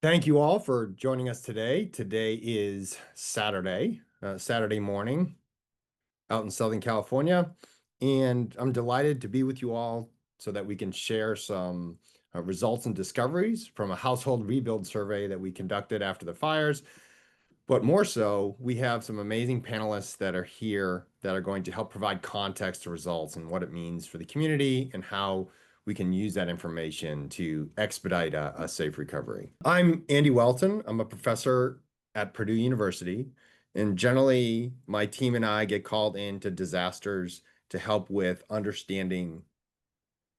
Thank you all for joining us today. Today is Saturday morning out in Southern California, and I'm delighted to be with you all so that we can share some results and discoveries from a household rebuild survey that we conducted after the fires. But more so, we have some amazing panelists that are here that are going to help provide context to results and what it means for the community and how we can use that information to expedite a safe recovery. I'm Andy Welton. I'm a professor at Purdue University, and generally my team and I get called into disasters to help with understanding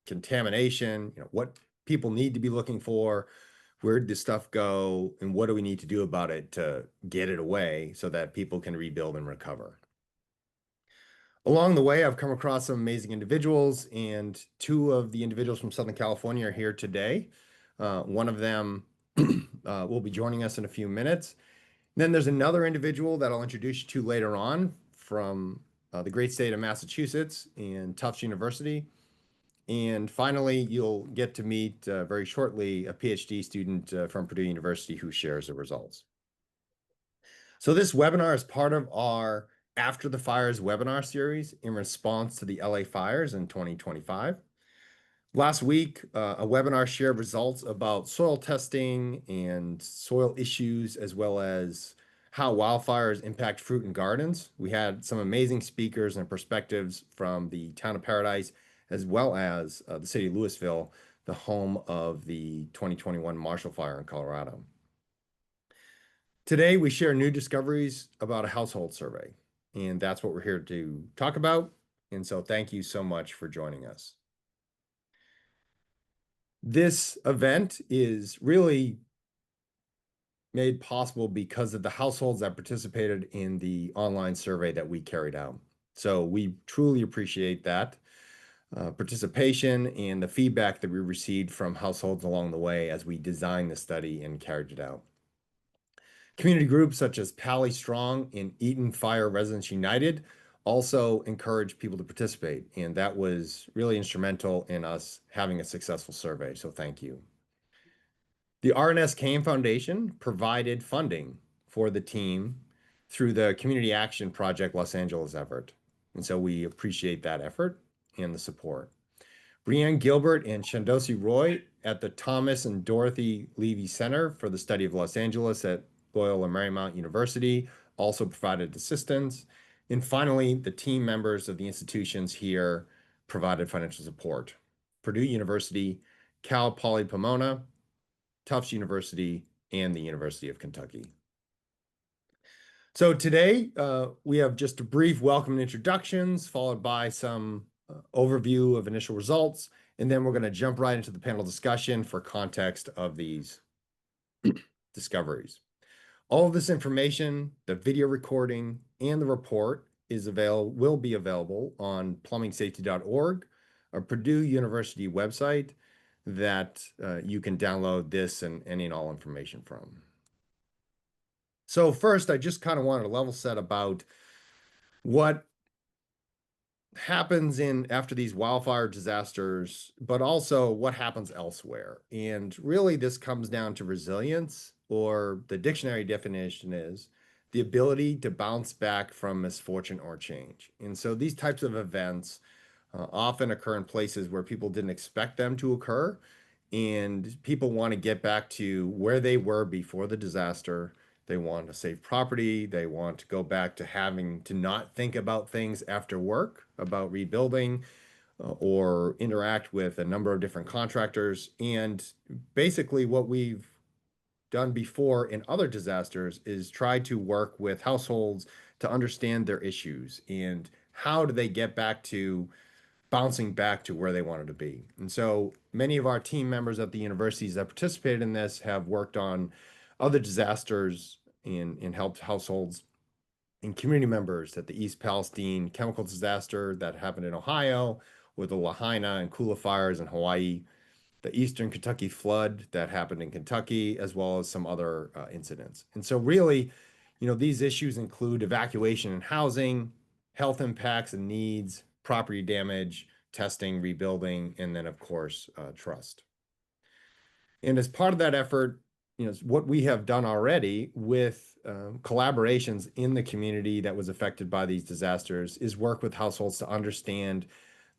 contamination, what people need to be looking for, where did this stuff go, and what do we need to do about it to get it away so that people can rebuild and recover. Along the way, I've come across some amazing individuals, and two of the individuals from Southern California are here today. One of them will be joining us in a few minutes. Then there's another individual that I'll introduce you to later on from the great state of Massachusetts and Tufts University. And finally, you'll get to meet very shortly a PhD student from Purdue University who shares the results. So this webinar is part of our After the Fires webinar series in response to the LA fires in 2025. Last week, a webinar shared results about soil testing and soil issues, as well as how wildfires impact fruit and gardens. We had some amazing speakers and perspectives from the town of Paradise, as well as the city of Louisville, the home of the 2021 Marshall Fire in Colorado. Today, we share new discoveries about a household survey, and that's what we're here to talk about. And so thank you so much for joining us. This event is really made possible because of the households that participated in the online survey that we carried out. So we truly appreciate that participation and the feedback that we received from households along the way as we designed the study and carried it out. Community groups such as Pally Strong and Eaton Fire Residents United also encourage people to participate, and that was really instrumental in us having a successful survey, so thank you. The R&S Kane Foundation provided funding for the team through the Community Action Project Los Angeles effort, and so we appreciate that effort and the support. Brianne Gilbert and Shandosi Roy at the Thomas and Dorothy Levy Center for the Study of Los Angeles at Loyola Marymount University also provided assistance. And finally, the team members of the institutions here provided financial support. Purdue University, Cal Poly Pomona, Tufts University, and the University of Kentucky. So today, we have just a brief welcome and introductions, followed by some overview of initial results, and then we're going to jump right into the panel discussion for context of these discoveries. All of this information, the video recording, and the report will be available on plumbingsafety.org, a Purdue University website that you can download this and any and all information from. So first, I just kind of wanted to level set about what happens after these wildfire disasters, but also what happens elsewhere. And really, this comes down to resilience, or the dictionary definition is the ability to bounce back from misfortune or change. And so these types of events often occur in places where people didn't expect them to occur, and people want to get back to where they were before the disaster. They want to save property. They want to go back to having to not think about things after work, about rebuilding, or interact with a number of different contractors. And basically, what we've done before in other disasters is try to work with households to understand their issues and how do they get back to bouncing back to where they wanted to be. And so many of our team members at the universities that participated in this have worked on other disasters and helped households and community members at the East Palestine chemical disaster that happened in Ohio, with the Lahaina and Kula fires in Hawaii, the Eastern Kentucky flood that happened in Kentucky, as well as some other incidents. And so really, these issues include evacuation and housing, health impacts and needs, property damage, testing, rebuilding, and then, of course, trust. And as part of that effort, what we have done already with collaborations in the community that was affected by these disasters is work with households to understand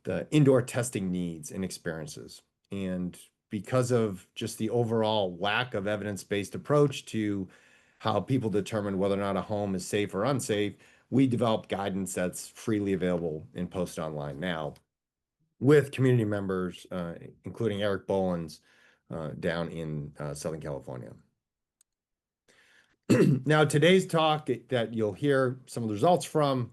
the indoor testing needs and experiences. And because of just the overall lack of evidence-based approach to how people determine whether or not a home is safe or unsafe, we developed guidance that's freely available and posted online now with community members, including Eric Bolins down in Southern California. Now, today's talk that you'll hear some of the results from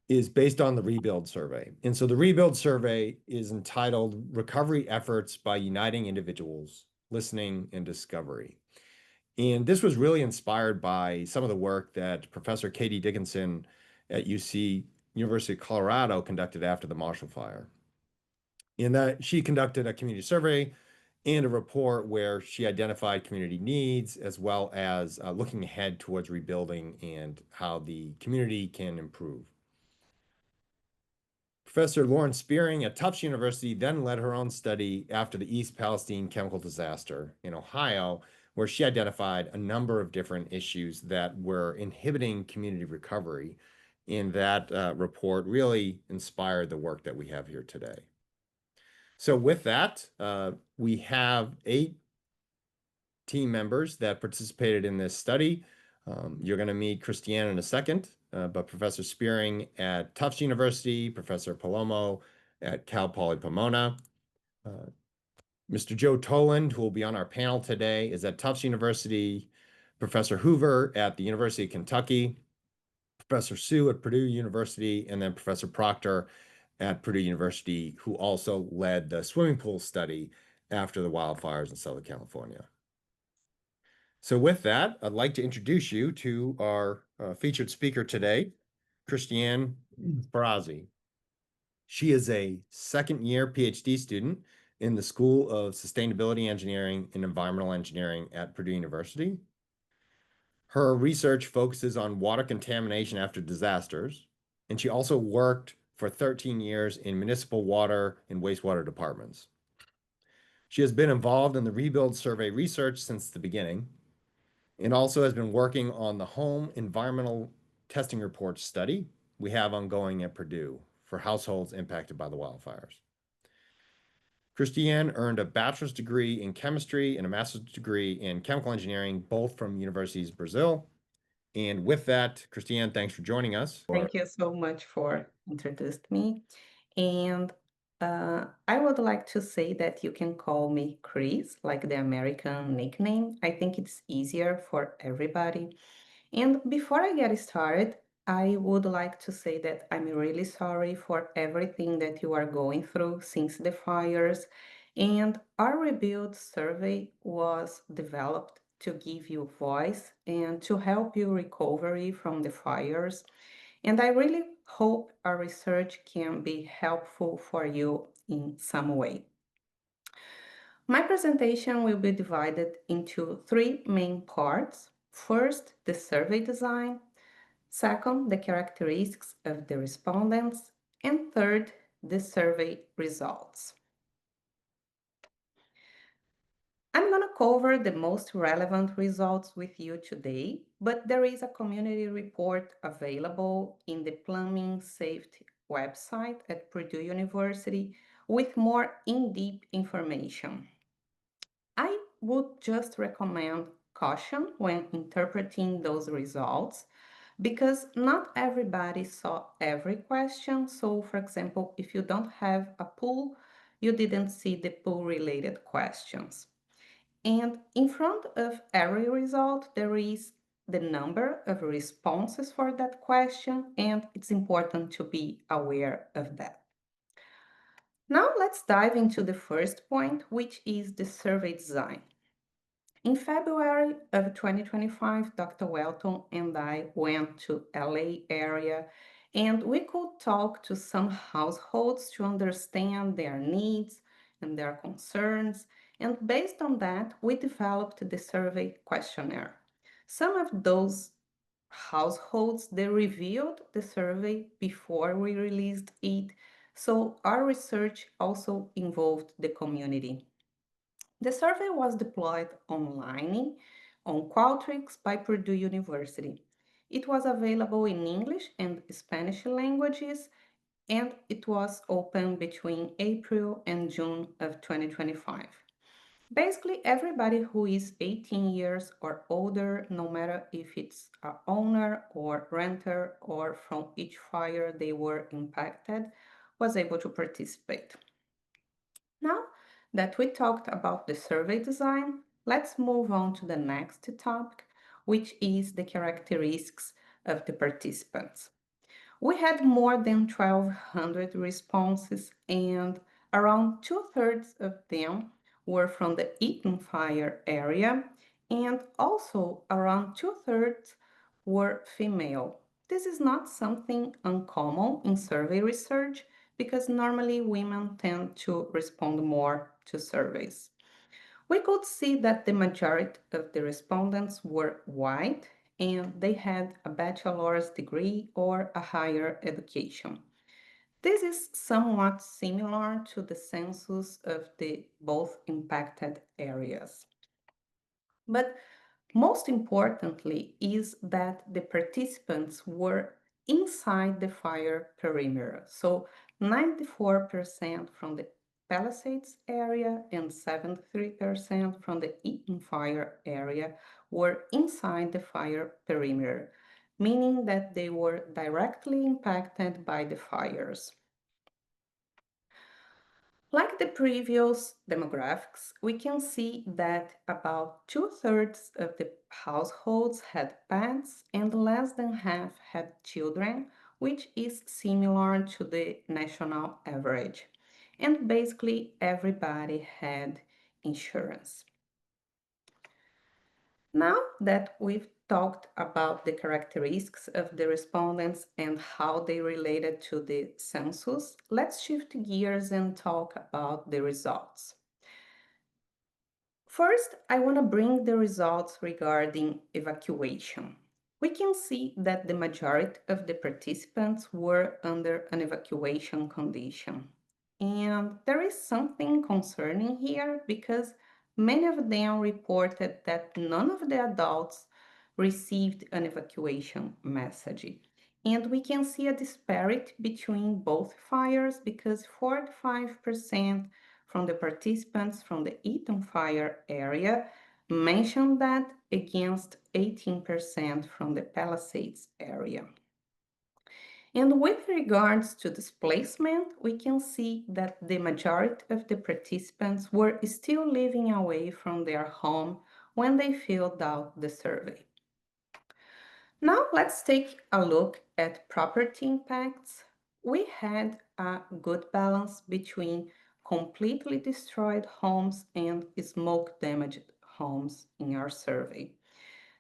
is based on the Rebuild Survey. And so the Rebuild Survey is entitled Recovery Efforts by Uniting Individuals, Listening, and Discovery. And this was really inspired by some of the work that Professor Katie Dickinson at University of Colorado conducted after the Marshall Fire. In that, she conducted a community survey and a report where she identified community needs as well as looking ahead towards rebuilding and how the community can improve. Professor Lauren Spearing at Tufts University then led her own study after the East Palestine chemical disaster in Ohio, where she identified a number of different issues that were inhibiting community recovery. And that report really inspired the work that we have here today. So with that, we have 8 team members that participated in this study. You're going to meet Christiane in a second, but Professor Spearing at Tufts University, Professor Palomo at Cal Poly Pomona. Mr. Joe Toland, who will be on our panel today, is at Tufts University, Professor Hoover at the University of Kentucky, Professor Sue at Purdue University, and then Professor Proctor at Purdue University, who also led the swimming pool study after the wildfires in Southern California. So with that, I'd like to introduce you to our featured speaker today, Christiane Ferrazzi. She is a second-year PhD student in the School of Sustainability Engineering and Environmental Engineering at Purdue University. Her research focuses on water contamination after disasters, and she also worked for 13 years in municipal water and wastewater departments. She has been involved in the Rebuild Survey research since the beginning, and also has been working on the Home Environmental Testing Report study we have ongoing at Purdue for households impacted by the wildfires. Christiane earned a bachelor's degree in chemistry and a master's degree in chemical engineering, both from Universities of Brazil. And with that, Christiane, thanks for joining us. Thank you so much for introducing me. And I would like to say that you can call me Chris, like the American nickname. I think it's easier for everybody. And before I get started, I would like to say that I'm really sorry for everything that you are going through since the fires. And our rebuild survey was developed to give you voice and to help you recovery from the fires. And I really hope our research can be helpful for you in some way. My presentation will be divided into 3 main parts. First, the survey design. Second, the characteristics of the respondents. And third, the survey results. I'm going to cover the most relevant results with you today, but there is a community report available in the Plumbing Safety website at Purdue University with more in-depth information. I would just recommend caution when interpreting those results because not everybody saw every question. So, for example, if you don't have a pool, you didn't see the pool related questions. And in front of every result, there is the number of responses for that question, and it's important to be aware of that. Now let's dive into the first point, which is the survey design. In February of 2025, Dr. Welton and I went to LA area and we could talk to some households to understand their needs and their concerns. And based on that, we developed the survey questionnaire. Some of those households, they reviewed the survey before we released it. So our research also involved the community. The survey was deployed online on Qualtrics by Purdue University. It was available in English and Spanish languages, and it was open between April and June of 2025. Basically, everybody who is 18 years or older, no matter if it's a owner or renter or from each fire they were impacted, was able to participate. Now that we talked about the survey design, let's move on to the next topic, which is the characteristics of the participants. We had more than 1,200 responses, and around two-thirds of them were from the Eaton Fire area, and also around two-thirds were female. This is not something uncommon in survey research because normally women tend to respond more to surveys. We could see that the majority of the respondents were white and they had a bachelor's degree or a higher education. This is somewhat similar to the census of the both impacted areas. But most importantly is that the participants were inside the fire perimeter. So 94% from the Palisades area and 73% from the Eaton fire area were inside the fire perimeter, meaning that they were directly impacted by the fires. Like the previous demographics, we can see that about two-thirds of the households had pets and less than half had children, which is similar to the national average. And basically, everybody had insurance. Now that we've talked about the characteristics of the respondents and how they related to the census, let's shift gears and talk about the results. First, I want to bring the results regarding evacuation. We can see that the majority of the participants were under an evacuation condition. And there is something concerning here because many of them reported that none of the adults received an evacuation message. And we can see a disparity between both fires because 45% from the participants from the Eaton fire area mentioned that against 18% from the Palisades area. And with regards to displacement, we can see that the majority of the participants were still living away from their home when they filled out the survey. Now let's take a look at property impacts. We had a good balance between completely destroyed homes and smoke damaged homes in our survey.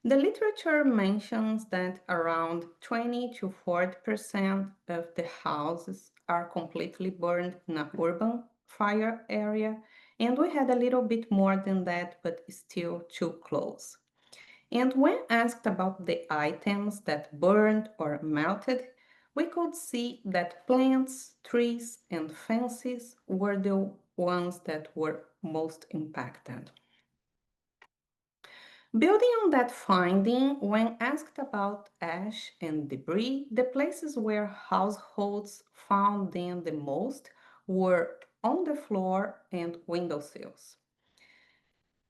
The literature mentions that around 20 to 40% of the houses are completely burned in a urban fire area, and we had a little bit more than that, but still too close. And when asked about the items that burned or melted, we could see that plants, trees, and fences were the ones that were most impacted. Building on that finding, when asked about ash and debris, the places where households found them the most were on the floor and windowsills.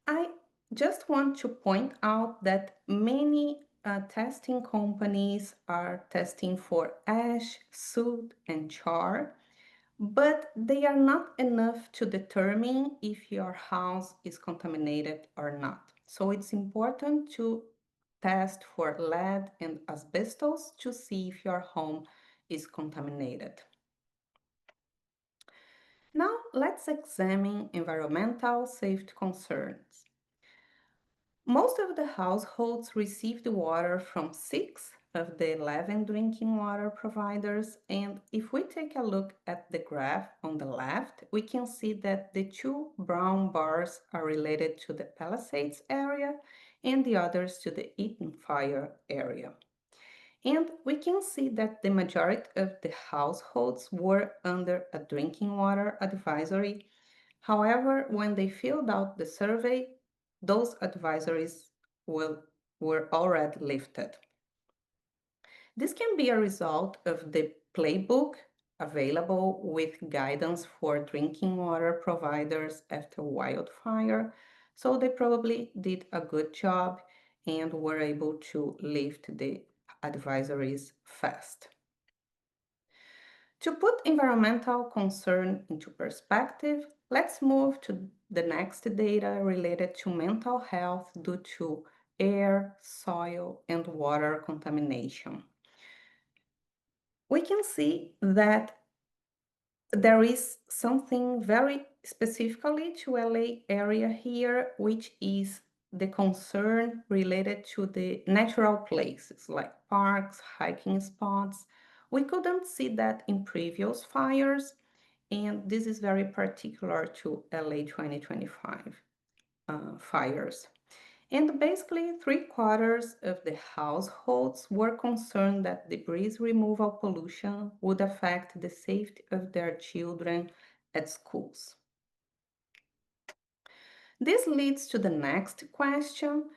I just want to point out that many testing companies are testing for ash, soot, and char, but they are not enough to determine if your house is contaminated or not. So it's important to test for lead and asbestos to see if your home is contaminated. Now let's examine environmental safety concerns. Most of the households received water from 6 of the 11 drinking water providers, and if we take a look at the graph on the left, we can see that the two brown bars are related to the Palisades area and the others to the Eaton Fire area. And we can see that the majority of the households were under a drinking water advisory However, when they filled out the survey, those advisories will, were already lifted. This can be a result of the playbook available with guidance for drinking water providers after wildfire. So they probably did a good job and were able to lift the advisories fast. To put environmental concern into perspective, let's move to the next data related to mental health due to air, soil, and water contamination. We can see that there is something very specifically to LA area here, which is the concern related to the natural places like parks, hiking spots. We couldn't see that in previous fires, and this is very particular to LA 2025 fires. And basically, three-quarters of the households were concerned that debris removal pollution would affect the safety of their children at schools. This leads to the next question,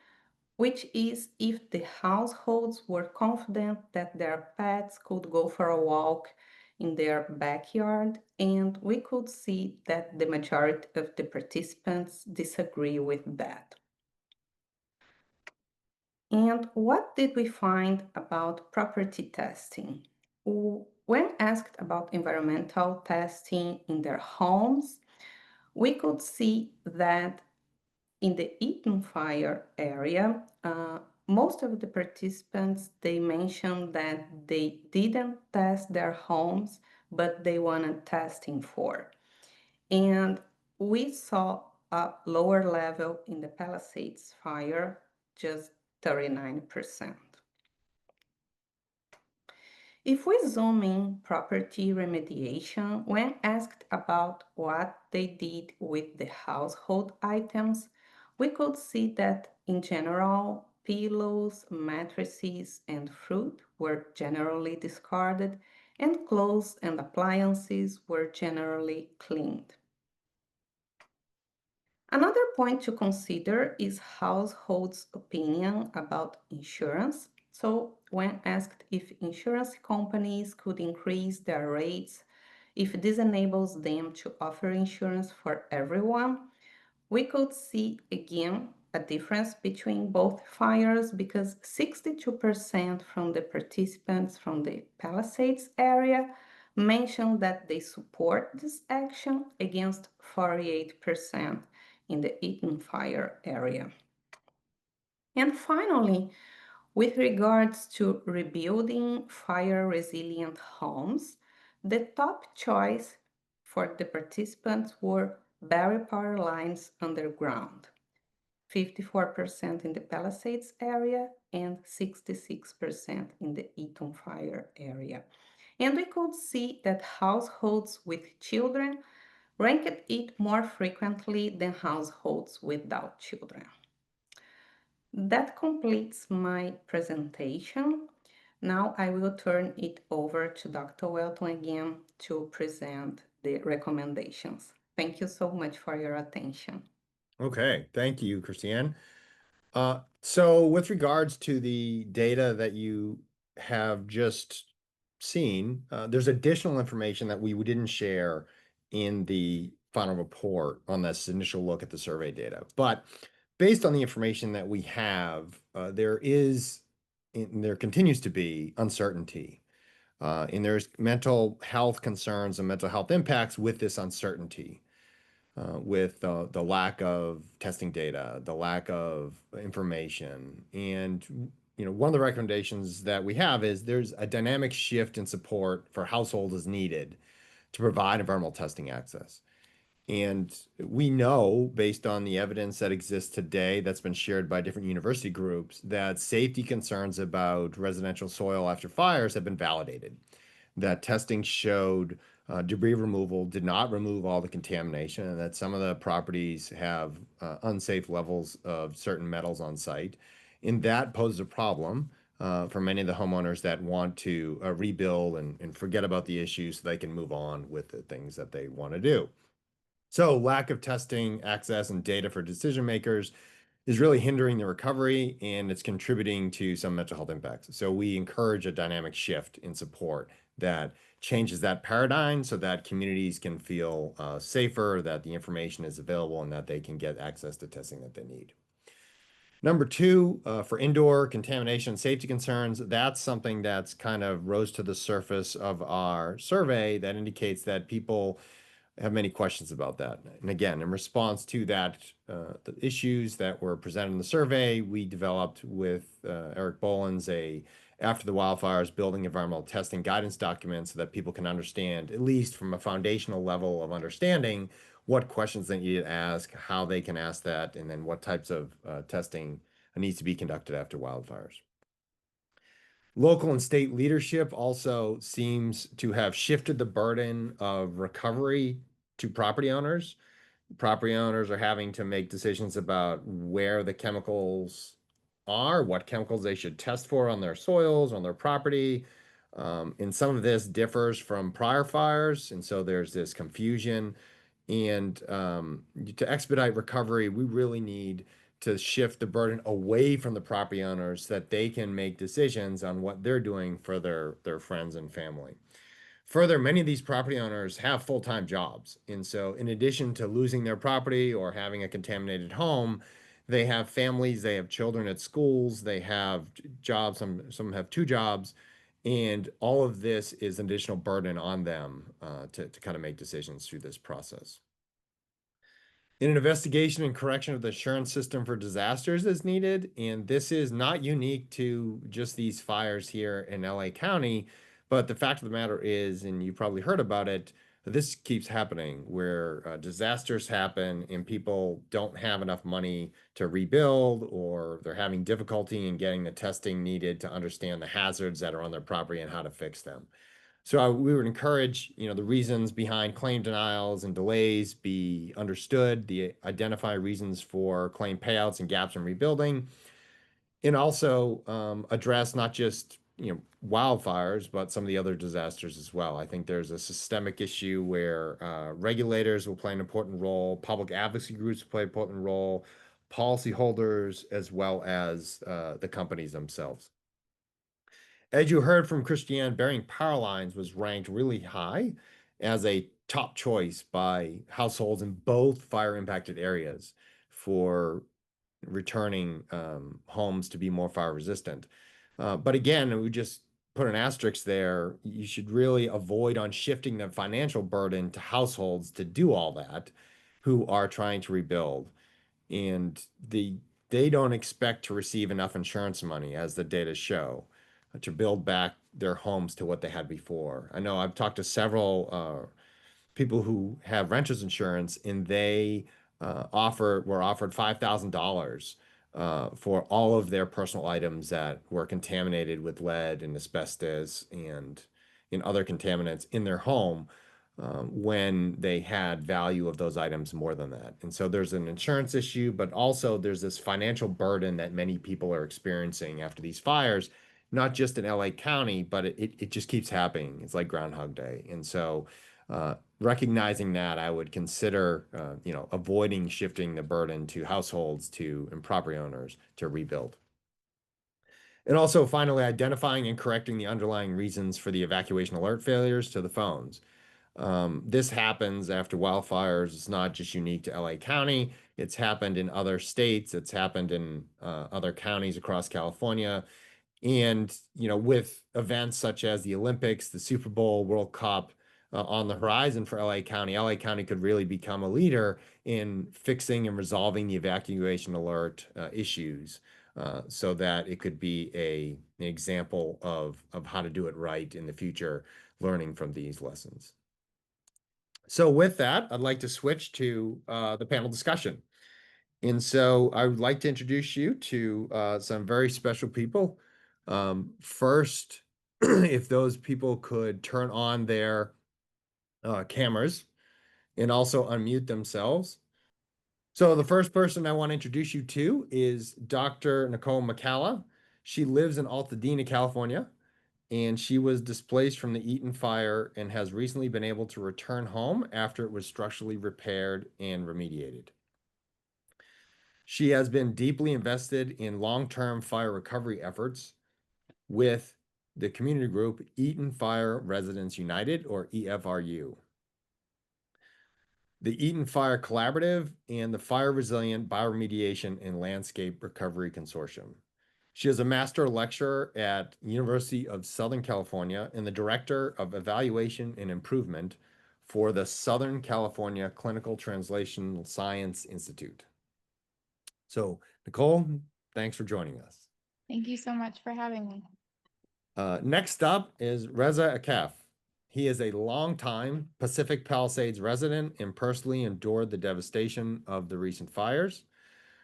which is if the households were confident that their pets could go for a walk in their backyard, and we could see that the majority of the participants disagree with that. And what did we find about property testing? When asked about environmental testing in their homes, we could see that in the Eaton fire area, most of the participants they mentioned that they didn't test their homes, but they wanted testing for. And we saw a lower level in the Palisades fire, just 39%. If we zoom in property remediation, when asked about what they did with the household items, we could see that in general, pillows, mattresses, and fruit were generally discarded, and clothes and appliances were generally cleaned. Another point to consider is households' opinion about insurance. So, when asked if insurance companies could increase their rates, if this enables them to offer insurance for everyone, we could see again a difference between both fires because 62% from the participants from the Palisades area mentioned that they support this action against 48% in the Eaton fire area. And finally, with regards to rebuilding fire resilient homes, the top choice for the participants were bury power lines underground, 54% in the Palisades area and 66% in the Eaton fire area. And we could see that households with children ranked it more frequently than households without children. That completes my presentation. Now I will turn it over to Dr. Welton again to present the recommendations. Thank you so much for your attention. Okay, thank you, Christiane. So with regards to the data that you have just seen, there's additional information that we didn't share in the final report on this initial look at the survey data. But based on the information that we have, there is, and there continues to be uncertainty. And there's mental health concerns and mental health impacts with this uncertainty with the lack of testing data, the lack of information. And one of the recommendations that we have is there's a dynamic shift in support for households is needed to provide environmental testing access. And we know, based on the evidence that exists today that's been shared by different university groups, that safety concerns about residential soil after fires have been validated. That testing showed debris removal did not remove all the contamination, and that some of the properties have unsafe levels of certain metals on site. And that poses a problem for many of the homeowners that want to rebuild and forget about the issues so they can move on with the things that they want to do. So lack of testing, access, and data for decision makers is really hindering the recovery and it's contributing to some mental health impacts. So we encourage a dynamic shift in support that changes that paradigm so that communities can feel safer, that the information is available, and that they can get access to testing that they need. Number two, for indoor contamination safety concerns, that's something that's kind of rose to the surface of our survey that indicates that people have many questions about that. And again, in response to that, the issues that were presented in the survey, we developed with Eric Bolins after the wildfires building environmental testing guidance document so that people can understand, at least from a foundational level of understanding, what questions they need to ask, how they can ask that, and then what types of testing needs to be conducted after wildfires. Local and state leadership also seems to have shifted the burden of recovery to property owners. Property owners are having to make decisions about where the chemicals are, what chemicals they should test for on their soils, on their property. And some of this differs from prior fires, and so there's this confusion. And to expedite recovery, we really need to shift the burden away from the property owners so that they can make decisions on what they're doing for their friends and family. Further, many of these property owners have full-time jobs. And so in addition to losing their property or having a contaminated home, they have families, they have children at schools, they have jobs, some have two jobs, and all of this is an additional burden on them to kind of make decisions through this process. In an investigation and correction of the insurance system for disasters is needed, and this is not unique to just these fires here in LA County, but the fact of the matter is, and you probably heard about it, this keeps happening where disasters happen and people don't have enough money to rebuild, or they're having difficulty in getting the testing needed to understand the hazards that are on their property and how to fix them. So we would encourage, the reasons behind claim denials and delays be understood, the identify reasons for claim payouts and gaps in rebuilding, and also address not just, wildfires, but some of the other disasters as well. I think there's a systemic issue where regulators will play an important role, public advocacy groups play an important role, policyholders, as well as the companies themselves. As you heard from Christiane, burying power lines was ranked really high as a top choice by households in both fire impacted areas for returning homes to be more fire resistant. But again, we just put an asterisk there. You should really avoid on shifting the financial burden to households to do all that who are trying to rebuild. And they don't expect to receive enough insurance money, as the data show, to build back their homes to what they had before. I know I've talked to several people who have renters insurance, and they were offered $5,000 for all of their personal items that were contaminated with lead and asbestos and in other contaminants in their home when they had value of those items more than that. And so there's an insurance issue, but also there's this financial burden that many people are experiencing after these fires, not just in LA County, but it just keeps happening. It's like Groundhog Day. And so recognizing that, I would consider, avoiding shifting the burden to households and property owners to rebuild. And also, finally, identifying and correcting the underlying reasons for the evacuation alert failures to the phones. This happens after wildfires. It's not just unique to LA County. It's happened in other states. It's happened in other counties across California. And, with events such as the Olympics, the Super Bowl, World Cup on the horizon for LA County could really become a leader in fixing and resolving the evacuation alert issues so that it could be an example of how to do it right in the future, learning from these lessons. So with that, I'd like to switch to the panel discussion. And so I would like to introduce you to some very special people. First, if those people could turn on their cameras and also unmute themselves. So the first person I want to introduce you to is Dr. Nicole McCalla. She lives in Altadena, California, and she was displaced from the Eaton fire and has recently been able to return home after it was structurally repaired and remediated. She has been deeply invested in long-term fire recovery efforts with the community group Eaton Fire Residents United, or EFRU, the Eaton Fire Collaborative, and the Fire Resilient Bioremediation and Landscape Recovery Consortium. She is a master lecturer at University of Southern California and the director of evaluation and improvement for the Southern California Clinical Translational Science Institute. So, Nicole, thanks for joining us. Thank you so much for having me. Next up is Reza Akef. He is a longtime Pacific Palisades resident and personally endured the devastation of the recent fires.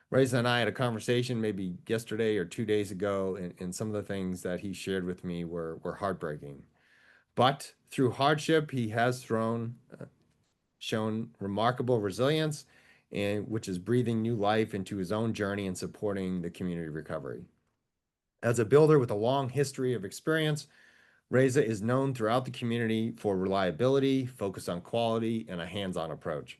Reza and I had a conversation maybe yesterday or 2 days ago, and some of the things that he shared with me were heartbreaking. But through hardship, he has shown remarkable resilience, and which is breathing new life into his own journey and supporting the community recovery. As a builder with a long history of experience, Reza is known throughout the community for reliability, focus on quality, and a hands-on approach.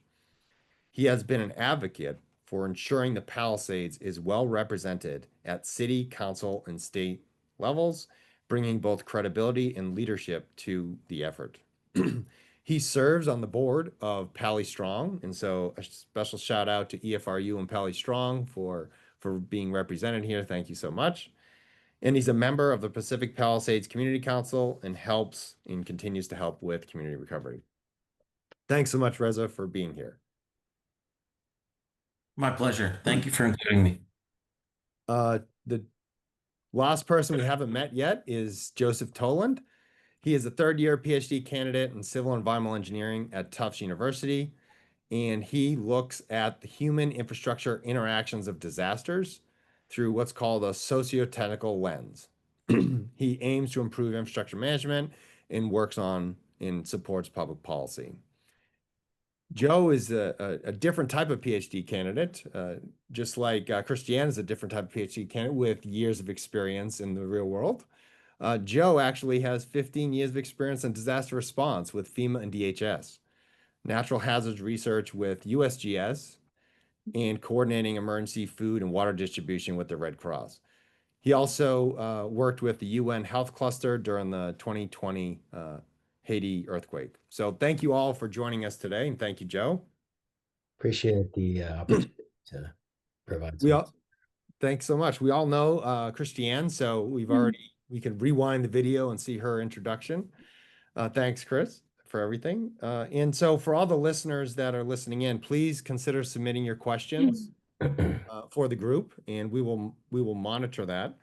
He has been an advocate for ensuring the Palisades is well represented at city, council, and state levels, bringing both credibility and leadership to the effort. He serves on the board of Pally Strong, and so a special shout out to EFRU and Pally Strong for being represented here. Thank you so much. And he's a member of the Pacific Palisades Community Council and helps and continues to help with community recovery. Thanks so much, Reza, for being here. My pleasure. Thank you for including me. The last person we haven't met yet is Joseph Toland. He is a third-year PhD candidate in civil and environmental engineering at Tufts University, and he looks at the human infrastructure interactions of disasters through what's called a socio-technical lens. He aims to improve infrastructure management and works on and supports public policy. Joe is a different type of PhD candidate, just like Christiane is a different type of PhD candidate with years of experience in the real world. Joe actually has 15 years of experience in disaster response with FEMA and DHS, natural hazards research with USGS, and coordinating emergency food and water distribution with the Red Cross. He also worked with the UN Health Cluster during the 2020 Haiti earthquake. So thank you all for joining us today, and thank you, Joe. Appreciate the opportunity to provide some. Thanks so much. We all know Christiane, so we can rewind the video and see her introduction. Thanks, Chris, for everything. And so for all the listeners that are listening in, please consider submitting your questions for the group, and we will monitor that.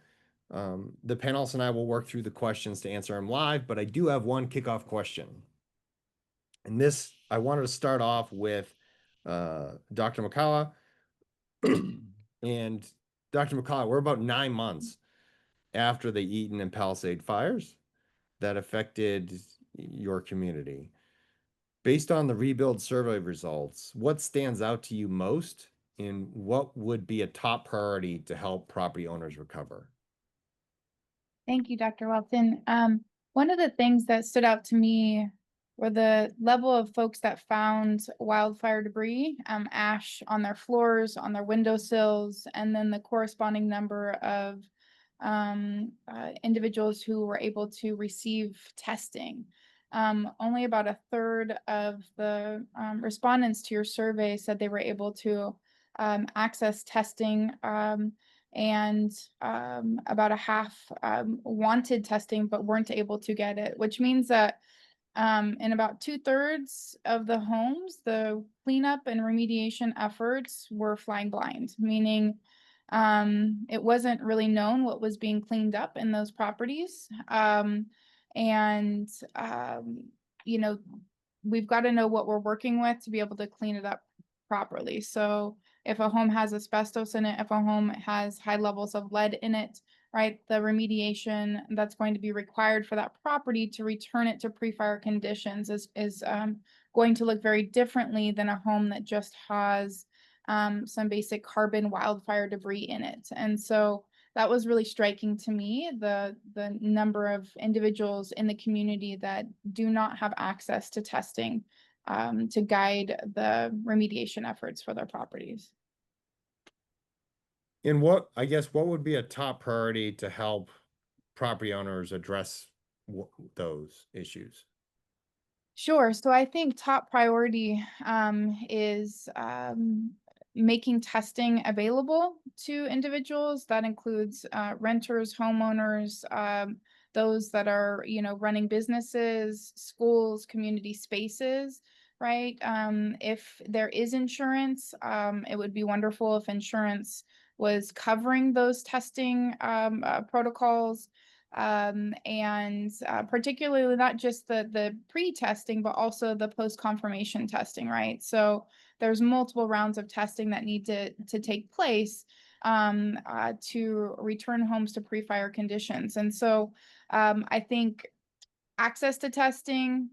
The panelists and I will work through the questions to answer them live, but I do have one kickoff question. And this, I wanted to start off with Dr. McCullough. And Dr. McCullough, we're about 9 months after the Eaton and Palisade fires that affected your community. Based on the rebuild survey results, what stands out to you most, and what would be a top priority to help property owners recover? Thank you, Dr. Welton. One of the things that stood out to me were the level of folks that found wildfire debris, ash on their floors, on their windowsills, and then the corresponding number of individuals who were able to receive testing. Only about a third of the respondents to your survey said they were able to access testing, and about a half wanted testing but weren't able to get it, which means that in about 2/3 of the homes, the cleanup and remediation efforts were flying blind, meaning it wasn't really known what was being cleaned up in those properties. And you know, we've got to know what we're working with to be able to clean it up properly. So if a home has asbestos in it, if a home has high levels of lead in it, right, the remediation that's going to be required for that property to return it to pre-fire conditions is going to look very differently than a home that just has some basic carbon wildfire debris in it. And so that was really striking to me, the number of individuals in the community that do not have access to testing to guide the remediation efforts for their properties. And what, I guess, what would be a top priority to help property owners address those issues? Sure. So I think top priority is making testing available to individuals. That includes renters, homeowners, those that are, running businesses, schools, community spaces, right? If there is insurance, it would be wonderful if insurance was covering those testing protocols, and particularly not just the pre-testing, but also the post-confirmation testing, right? So there's multiple rounds of testing that need to take place to return homes to pre-fire conditions. And so I think access to testing,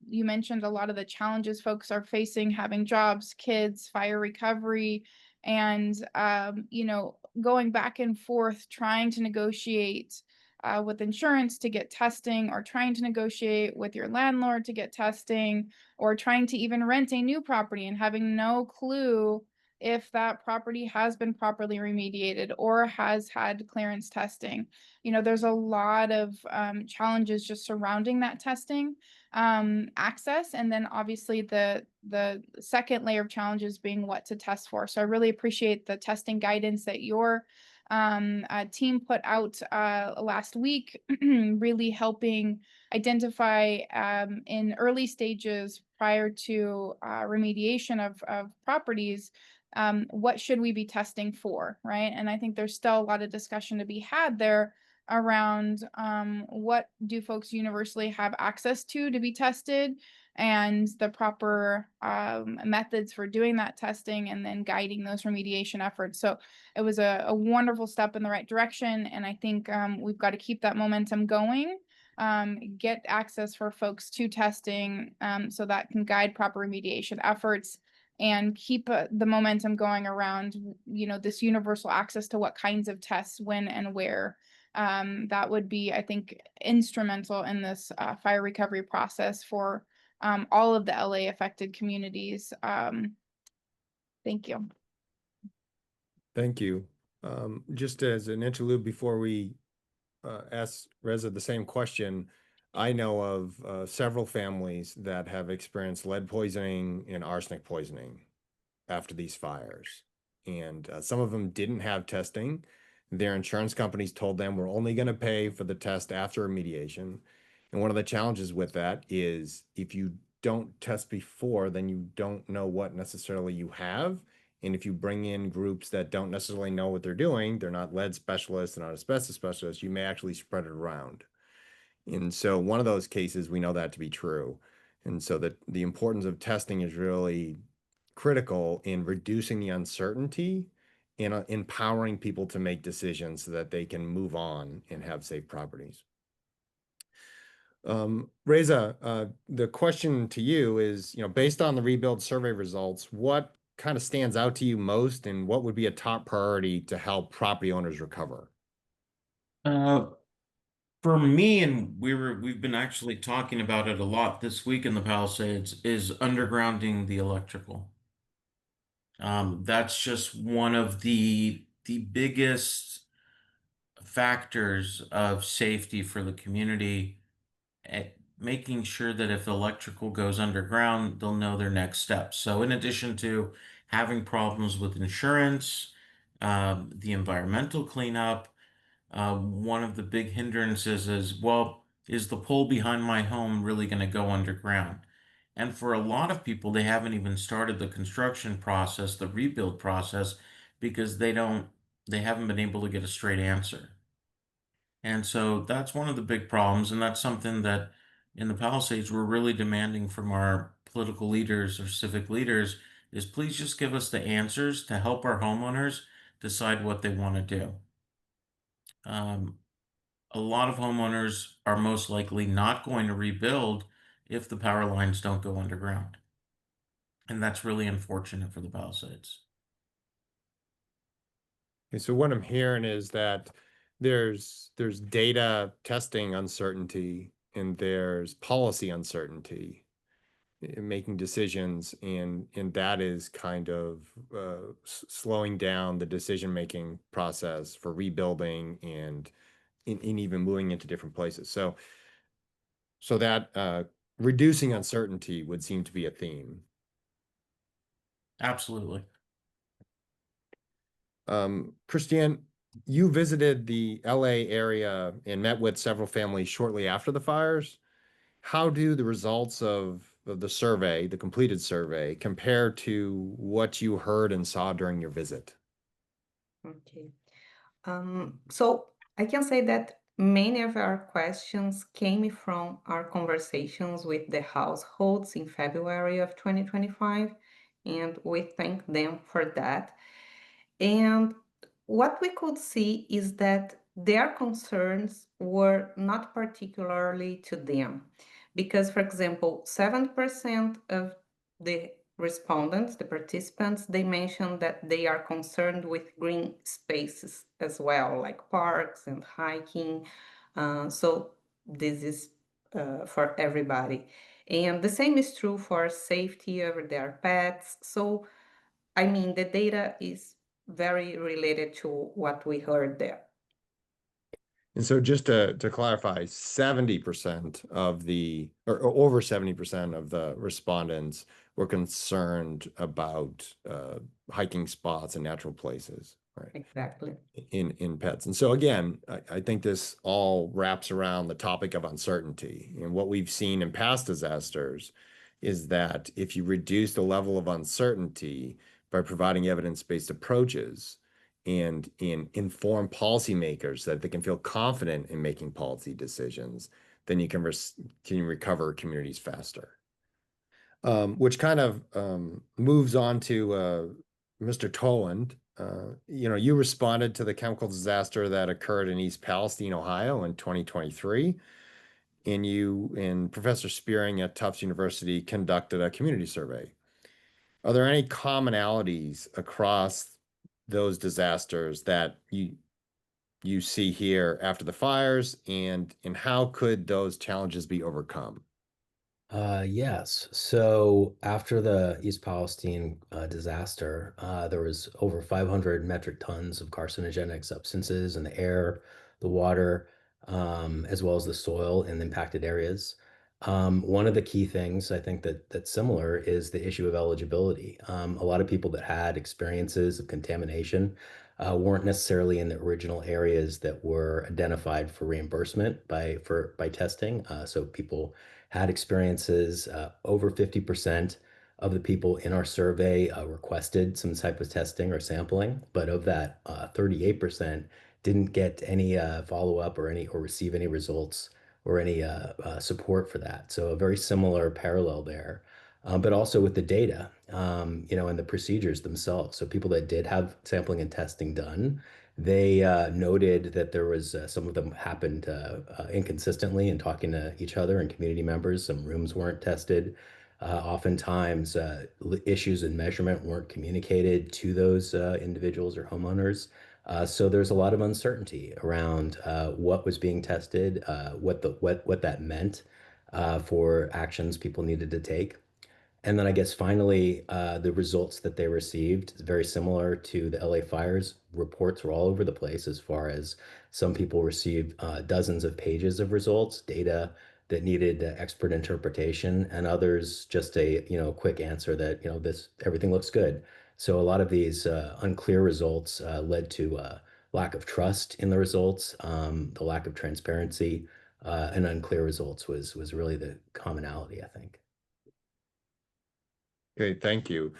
you mentioned a lot of the challenges folks are facing, having jobs, kids, fire recovery, and going back and forth trying to negotiate with insurance to get testing, or trying to negotiate with your landlord to get testing, or trying to even rent a new property and having no clue if that property has been properly remediated or has had clearance testing. There's a lot of challenges just surrounding that testing access, and then obviously the second layer of challenges being what to test for. So I really appreciate the testing guidance that your team put out last week, really helping identify in early stages prior to remediation of properties, what should we be testing for, right? And I think there's still a lot of discussion to be had there around what do folks universally have access to be tested, and the proper methods for doing that testing, and then guiding those remediation efforts. So it was a wonderful step in the right direction, and I think we've got to keep that momentum going, get access for folks to testing so that can guide proper remediation efforts, and keep the momentum going around, this universal access to what kinds of tests, when and where. That would be, I think, instrumental in this fire recovery process for all of the LA affected communities. Thank you. Thank you. Just as an interlude before we ask Reza the same question, I know of several families that have experienced lead poisoning and arsenic poisoning after these fires. And some of them didn't have testing. Their insurance companies told them we're only going to pay for the test after remediation. And one of the challenges with that is if you don't test before, then you don't know what necessarily you have. And if you bring in groups that don't necessarily know what they're doing, they're not lead specialists, they're not asbestos specialists, you may actually spread it around. And so one of those cases, we know that to be true. And so that the importance of testing is really critical in reducing the uncertainty and empowering people to make decisions so that they can move on and have safe properties. Reza, the question to you is, based on the rebuild survey results, what kind of stands out to you most, and what would be a top priority to help property owners recover? For me, and we've been actually talking about it a lot this week in the Palisades, is undergrounding the electrical. That's just one of the biggest factors of safety for the community. Making sure that if electrical goes underground, they'll know their next steps. So in addition to having problems with insurance, the environmental cleanup, one of the big hindrances is, well, is the pole behind my home really going to go underground? And for a lot of people, they haven't even started the construction process, the rebuild process, because they haven't been able to get a straight answer. And so that's one of the big problems, and that's something that in the Palisades we're really demanding from our political leaders or civic leaders is please just give us the answers to help our homeowners decide what they want to do. A lot of homeowners are most likely not going to rebuild if the power lines don't go underground. And that's really unfortunate for the Palisades. And so what I'm hearing is that there's data testing uncertainty and there's policy uncertainty in making decisions, and that is kind of slowing down the decision-making process for rebuilding and in even moving into different places. So that reducing uncertainty would seem to be a theme. Absolutely. Christiane, you visited the LA area and met with several families shortly after the fires. How do the results of the survey, the completed survey, compare to what you heard and saw during your visit? Okay. So I can say that many of our questions came from our conversations with the households in February of 2025, and we thank them for that. And what we could see is that their concerns were not particularly to them. Because, for example, 7% of the respondents, the participants, they mentioned that they are concerned with green spaces as well, like parks and hiking. So this is for everybody. And the same is true for safety of their pets. So I mean, the data is very related to what we heard there. And so just to clarify, 70% of or over 70% of the respondents were concerned about hiking spots and natural places, right? Exactly. In pets. And so again, I think this all wraps around the topic of uncertainty. And what we've seen in past disasters is that if you reduce the level of uncertainty by providing evidence-based approaches and inform policymakers that they can feel confident in making policy decisions, then you can recover communities faster. Which kind of moves on to Mr. Toland. You responded to the chemical disaster that occurred in East Palestine, Ohio in 2023, and you and Professor Spearing at Tufts University conducted a community survey. Are there any commonalities across those disasters that you see here after the fires, and how could those challenges be overcome? Yes. So after the East Palestine disaster, there was over 500 metric tons of carcinogenic substances in the air, the water, as well as the soil in the impacted areas. One of the key things I think that's similar is the issue of eligibility. A lot of people that had experiences of contamination weren't necessarily in the original areas that were identified for reimbursement by testing. So people had experiences. Over 50% of the people in our survey requested some type of testing or sampling, but of that, 38% didn't get any follow-up or receive any results or any support for that. So a very similar parallel there. But also with the data, and the procedures themselves. So people that did have sampling and testing done, they noted that there was some of them happened inconsistently in talking to each other and community members. Some rooms weren't tested. Oftentimes, issues in measurement weren't communicated to those individuals or homeowners. So there's a lot of uncertainty around what was being tested, what that meant for actions people needed to take. And then I guess finally, the results that they received is very similar to the LA fires. Reports were all over the place as far as some people received dozens of pages of results, data that needed expert interpretation, and others just a quick answer that this everything looks good. So a lot of these unclear results led to lack of trust in the results, the lack of transparency, and unclear results was really the commonality, I think. Okay, thank you.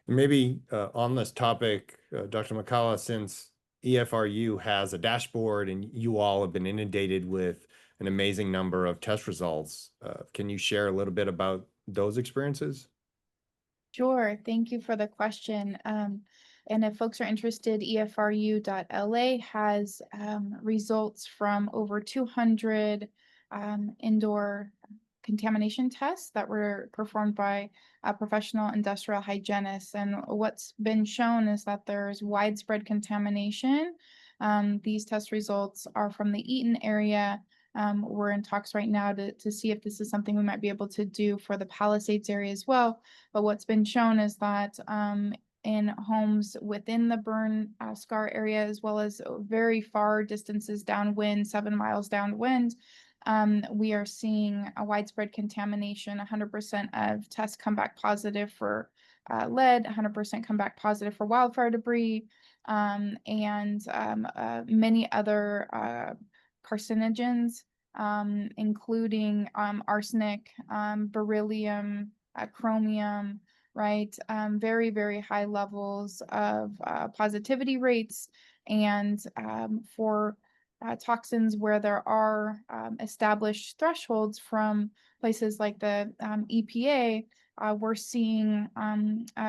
Maybe on this topic, Dr. McCullough, since EFRU has a dashboard and you all have been inundated with an amazing number of test results, can you share a little bit about those experiences? Sure, thank you for the question. And if folks are interested, EFRU.LA has results from over 200 indoor contamination tests that were performed by professional industrial hygienists. And what's been shown is that there's widespread contamination. These test results are from the Eaton area. We're in talks right now to see if this is something we might be able to do for the Palisades area as well. But what's been shown is that in homes within the burn scar area, as well as very far distances downwind, 7 miles downwind, we are seeing a widespread contamination. 100% of tests come back positive for lead, 100% come back positive for wildfire debris, and many other carcinogens, including arsenic, beryllium, chromium, right? Very, very high levels of positivity rates. And for toxins where there are established thresholds from places like the EPA, we're seeing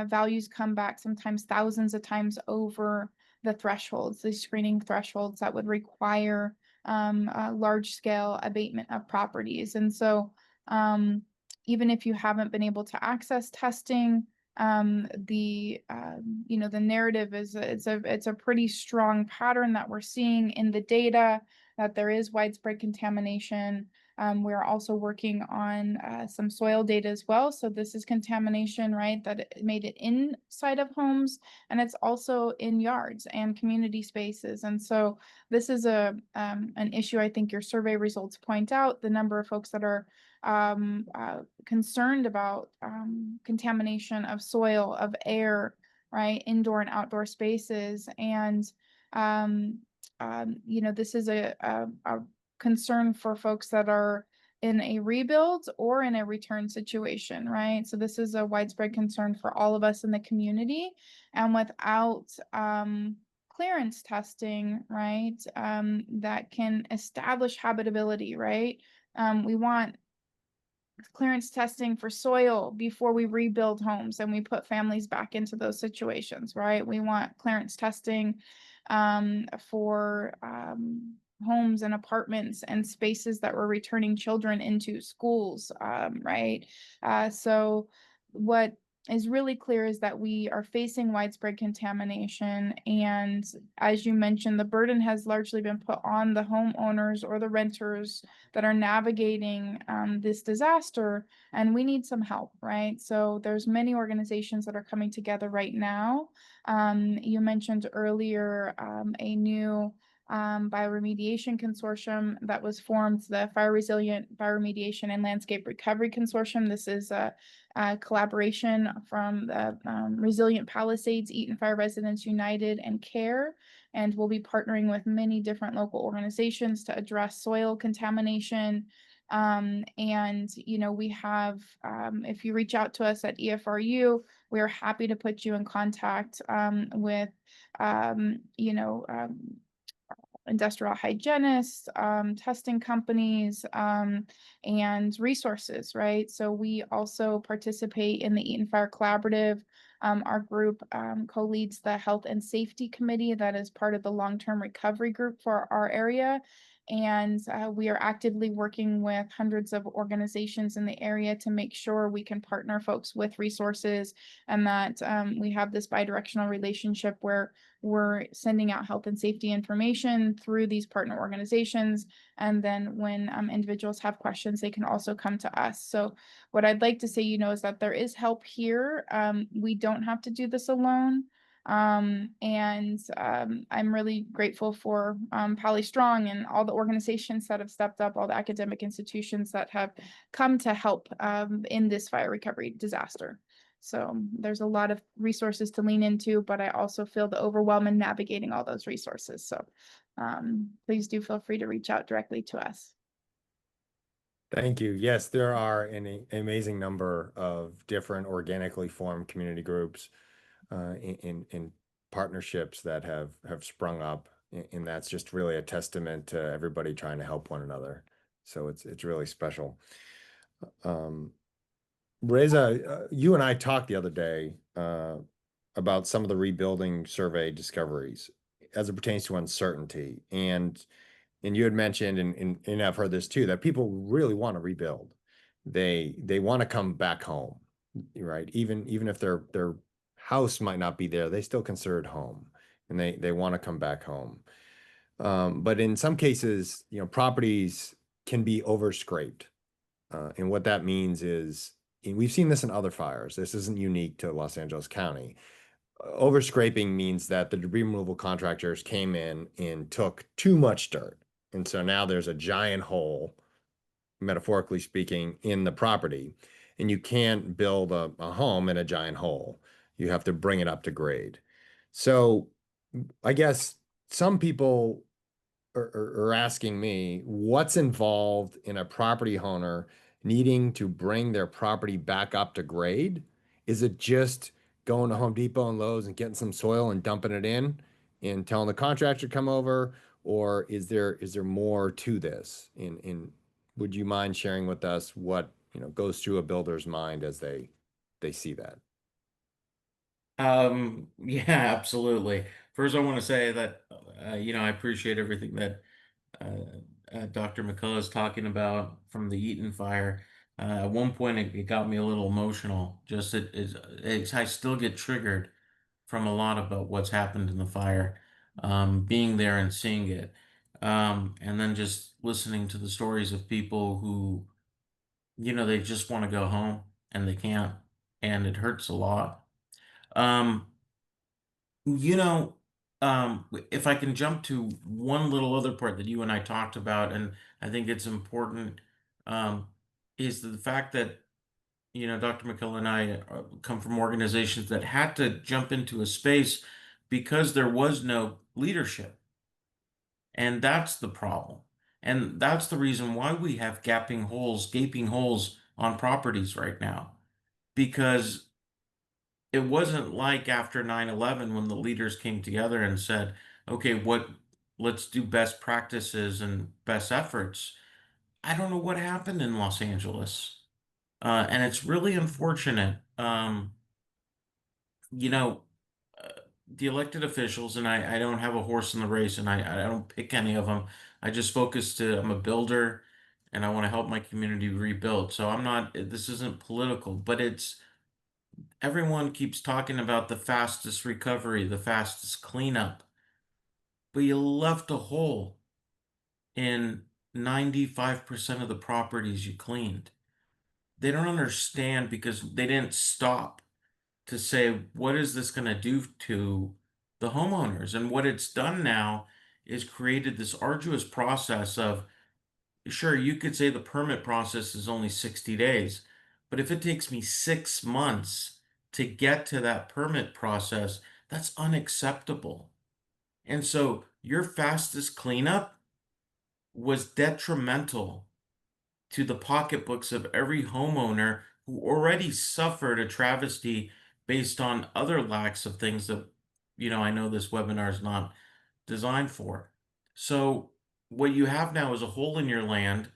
values come back sometimes thousands of times over the thresholds, the screening thresholds that would require large scale abatement of properties. And so even if you haven't been able to access testing, the narrative is it's a pretty strong pattern that we're seeing in the data, that there is widespread contamination. We're also working on some soil data as well. So this is contamination, right, that it made it inside of homes, and it's also in yards and community spaces. And so this is an issue I think your survey results point out, the number of folks that are concerned about contamination of soil, of air, right, indoor and outdoor spaces. And this is a concern for folks that are in a rebuild or in a return situation, right? So this is a widespread concern for all of us in the community. And without clearance testing, right, that can establish habitability, right? We want clearance testing for soil before we rebuild homes and we put families back into those situations, right? We want clearance testing for homes and apartments and spaces that we're returning children into schools, right? So what is really clear is that we are facing widespread contamination. And as you mentioned, the burden has largely been put on the homeowners or the renters that are navigating this disaster, and we need some help, right? So there's many organizations that are coming together right now. You mentioned earlier a new bioremediation consortium that was formed, the Fire Resilient Bioremediation and Landscape Recovery Consortium. This is a collaboration from the Resilient Palisades, Eaton Fire Residents United, and CARE. And we'll be partnering with many different local organizations to address soil contamination. We have, if you reach out to us at EFRU, we are happy to put you in contact with, industrial hygienists, testing companies, and resources, right? So we also participate in the Eaton Fire Collaborative. Our group co-leads the Health and Safety Committee that is part of the long-term recovery group for our area. And we are actively working with hundreds of organizations in the area to make sure we can partner folks with resources, and that we have this bidirectional relationship where we're sending out health and safety information through these partner organizations. And then when individuals have questions, they can also come to us. So what I'd like to say, is that there is help here. We don't have to do this alone. I'm really grateful for Poly Strong and all the organizations that have stepped up, all the academic institutions that have come to help in this fire recovery disaster. So there's a lot of resources to lean into, but I also feel the overwhelm in navigating all those resources. So please do feel free to reach out directly to us. Thank you. Yes, there are an amazing number of different organically formed community groups in partnerships that have sprung up, and that's just really a testament to everybody trying to help one another. So it's really special. Reza, you and I talked the other day about some of the rebuilding survey discoveries as it pertains to uncertainty. And you had mentioned, and I've heard this too, that people really want to rebuild. they want to come back home, right? Even if their house might not be there, they still consider it home, and they want to come back home. But in some cases, properties can be overscraped. And what that means is, and we've seen this in other fires. This isn't unique to Los Angeles County. Overscraping means that the debris removal contractors came in and took too much dirt. And so now there's a giant hole, metaphorically speaking, in the property. And you can't build a home in a giant hole. You have to bring it up to grade. So I guess some people are asking me what's involved in a property owner needing to bring their property back up to grade. Is it just going to Home Depot and Lowe's and getting some soil and dumping it in and telling the contractor to come over? Or is there more to this? In would you mind sharing with us what goes through a builder's mind as they see that? Yeah, absolutely. First, I want to say that, I appreciate everything that Dr. McCullough is talking about from the Eaton fire. At one point, it got me a little emotional. Just I still get triggered from a lot about what's happened in the fire, being there and seeing it, and then just listening to the stories of people who, they just want to go home and they can't, and it hurts a lot. Um, you know, if I can jump to one little other part that you and I talked about, and I think it's important, um, is the fact that, Dr. McKellar and I come from organizations that had to jump into a space because there was no leadership. And that's the problem. And that's the reason why we have gaping holes on properties right now. Because it wasn't like after 9/11 when the leaders came together and said, okay, let's do best practices and best efforts. I don't know what happened in Los Angeles. And it's really unfortunate. You know, uh, the elected officials, and I don't have a horse in the race, and I don't pick any of them. I just I'm a builder and I want to help my community rebuild. So this isn't political, but everyone keeps talking about the fastest recovery, the fastest cleanup, but you left a hole in 95% of the properties you cleaned. They don't understand because they didn't stop to say, what is this going to do to the homeowners? And what it's done now is created this arduous process of, sure, you could say the permit process is only 60 days, but if it takes me 6 months to get to that permit process, that's unacceptable. And so your fastest cleanup was detrimental to the pocketbooks of every homeowner who already suffered a travesty based on other lacks of things that, I know this webinar is not designed for. So what you have now is a hole in your land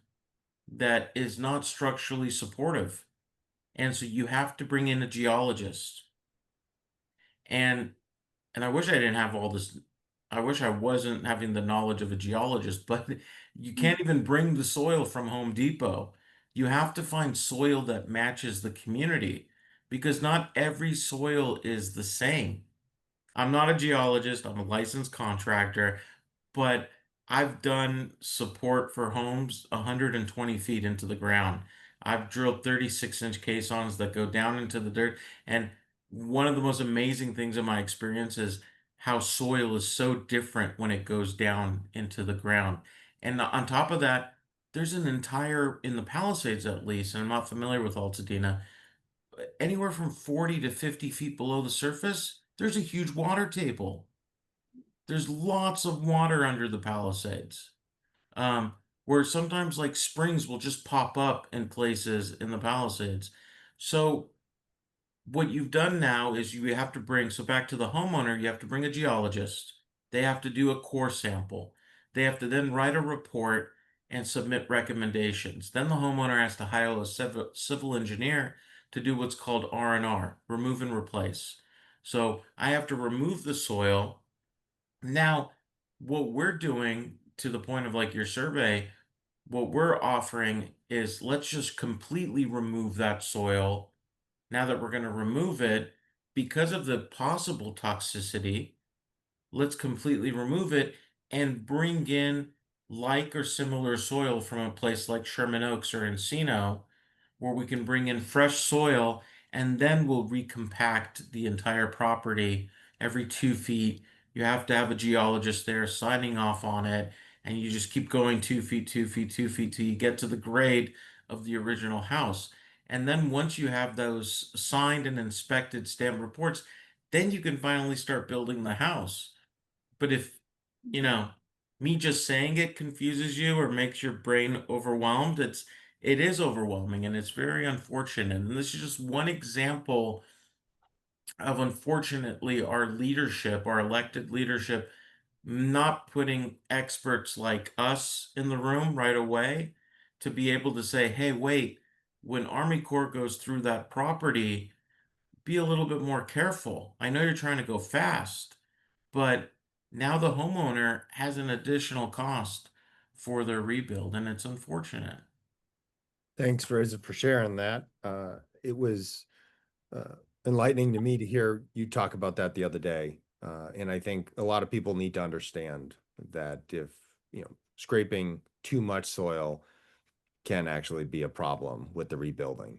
that is not structurally supportive. And so you have to bring in a geologist. And I wish I didn't have all this. I wish I wasn't having the knowledge of a geologist, but you can't even bring the soil from Home Depot. You have to find soil that matches the community because not every soil is the same. I'm not a geologist, I'm a licensed contractor, but I've done support for homes 120 feet into the ground. I've drilled 36-inch caissons that go down into the dirt. And one of the most amazing things in my experience is how soil is so different when it goes down into the ground. And on top of that, there's in the Palisades at least, and I'm not familiar with Altadena, anywhere from 40 to 50 feet below the surface, there's a huge water table. There's lots of water under the Palisades, um, where sometimes like springs will just pop up in places in the Palisades. So what you've done now is so back to the homeowner, you have to bring a geologist. They have to do a core sample. They have to then write a report and submit recommendations. Then the homeowner has to hire a civil engineer to do what's called R&R, remove and replace. So I have to remove the soil. Now, what we're doing to the point of like your survey, what we're offering is let's just completely remove that soil. Now that we're going to remove it, because of the possible toxicity, let's completely remove it and bring in like or similar soil from a place like Sherman Oaks or Encino, where we can bring in fresh soil, and then we'll recompact the entire property every 2 feet. You have to have a geologist there signing off on it, and you just keep going 2 feet, 2 feet, 2 feet till you get to the grade of the original house. And then once you have those signed and inspected stamp reports, then you can finally start building the house. But if, you know, me just saying it confuses you or makes your brain overwhelmed, it is overwhelming and it's very unfortunate. And this is just one example of, unfortunately, our leadership, our elected leadership, not putting experts like us in the room right away to be able to say, hey, wait, when Army Corps goes through that property, be a little bit more careful. I know you're trying to go fast, but now the homeowner has an additional cost for their rebuild, and it's unfortunate. Thanks for sharing that. It was enlightening to me to hear you talk about that the other day. And I think a lot of people need to understand that if, scraping too much soil can actually be a problem with the rebuilding.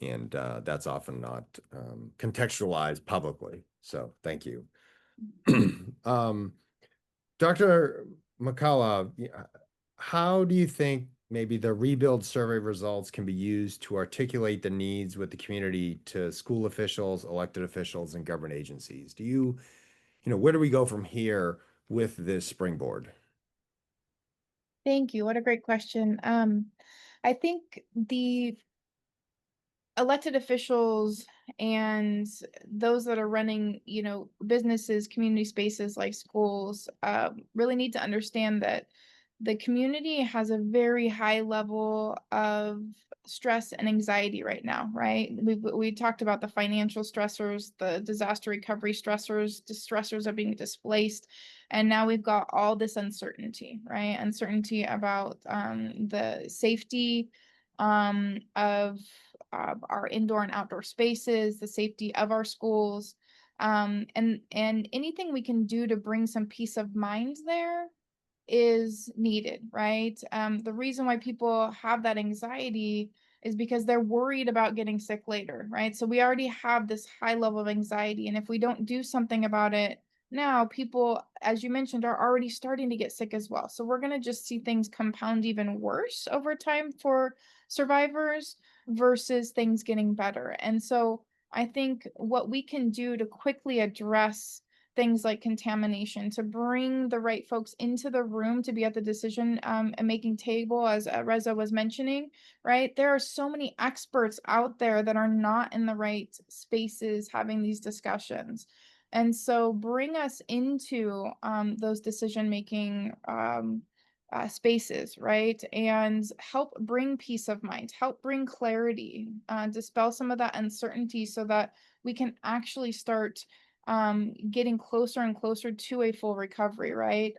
And that's often not contextualized publicly. So thank you. Dr. McCullough, how do you think maybe the rebuild survey results can be used to articulate the needs with the community to school officials, elected officials, and government agencies? Where do we go from here with this springboard? Thank you. What a great question. I think the elected officials and those that are running, businesses, community spaces like schools, really need to understand that the community has a very high level of stress and anxiety right now, right? We talked about the financial stressors, the disaster recovery stressors, the stressors of being displaced, and now we've got all this uncertainty, right? Uncertainty about the safety of our indoor and outdoor spaces, the safety of our schools, and anything we can do to bring some peace of mind there is needed, right? The reason why people have that anxiety is because they're worried about getting sick later, right? So we already have this high level of anxiety, and if we don't do something about it now, people, as you mentioned, are already starting to get sick as well. So we're going to just see things compound even worse over time for survivors versus things getting better. And so I think what we can do to quickly address things like contamination, to bring the right folks into the room to be at the decision and making table, as Reza was mentioning, right? There are so many experts out there that are not in the right spaces having these discussions. And so bring us into those decision-making spaces, right? And help bring peace of mind, help bring clarity, dispel some of that uncertainty so that we can actually start getting closer and closer to a full recovery, right?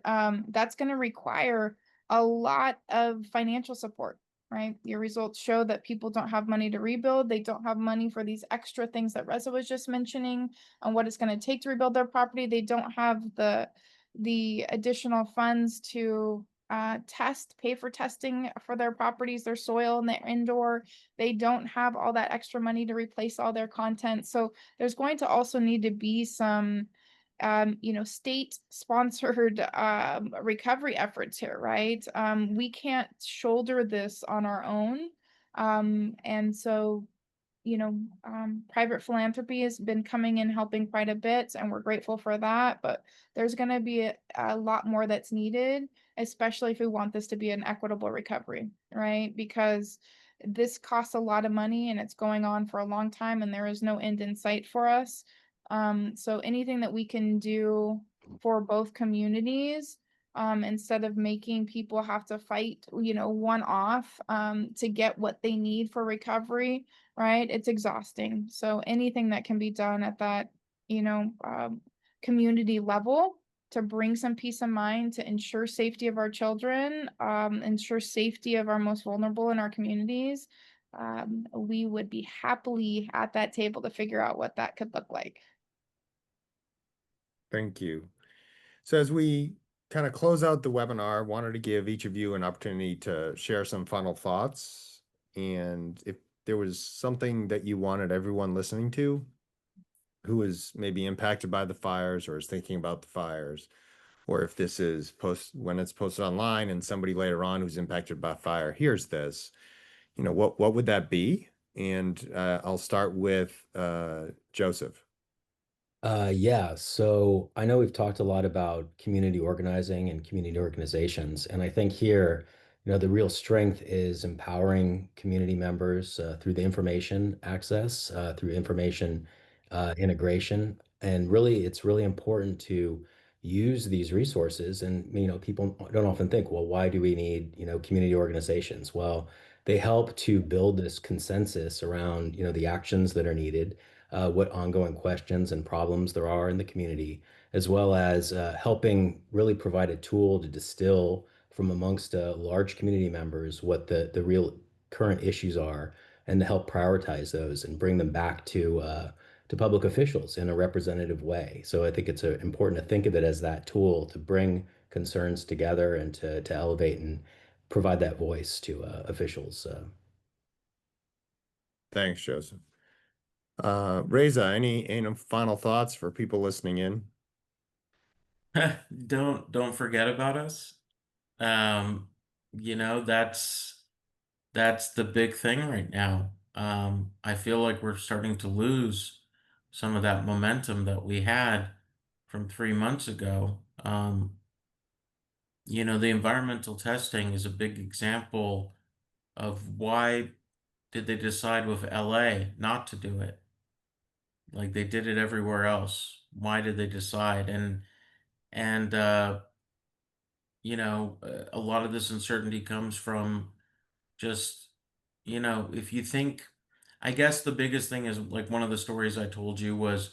That's going to require a lot of financial support, right? Your results show that people don't have money to rebuild. They don't have money for these extra things that Reza was just mentioning and what it's going to take to rebuild their property. They don't have the additional funds to pay for testing for their properties, their soil and their indoor. They don't have all that extra money to replace all their content. So there's going to also need to be some state sponsored recovery efforts here, right? We can't shoulder this on our own. And so private philanthropy has been coming in helping quite a bit, and we're grateful for that. But there's going to be a lot more that's needed, especially if we want this to be an equitable recovery, right? Because this costs a lot of money and it's going on for a long time, and there is no end in sight for us. So anything that we can do for both communities, instead of making people have to fight, one off to get what they need for recovery, right? It's exhausting. So anything that can be done at that, community level to bring some peace of mind, to ensure safety of our children, ensure safety of our most vulnerable in our communities, we would be happily at that table to figure out what that could look like. Thank you. So as we kind of close out the webinar, I wanted to give each of you an opportunity to share some final thoughts. And if there was something that you wanted everyone listening to who is maybe impacted by the fires or is thinking about the fires, or if this is when it's posted online and somebody later on who's impacted by fire hears this, what would that be? And I'll start with Joseph. Yeah, so I know we've talked a lot about community organizing and community organizations, and I think here, the real strength is empowering community members through the information access, through information integration, and really, it's really important to use these resources. And people don't often think, well, why do we need community organizations? Well, they help to build this consensus around the actions that are needed, what ongoing questions and problems there are in the community, as well as helping really provide a tool to distill from amongst large community members what the real current issues are, and to help prioritize those and bring them back to public officials in a representative way. So I think it's important to think of it as that tool to bring concerns together and to elevate and provide that voice to officials. Thanks, Joseph. Reza, any final thoughts for people listening in? Don't forget about us. Um, that's the big thing right now. I feel like we're starting to lose some of that momentum that we had from 3 months ago. The environmental testing is a big example of why did they decide with LA not to do it? Like they did it everywhere else. Why did they decide? And a lot of this uncertainty comes from just, if you think, I guess the biggest thing is like one of the stories I told you was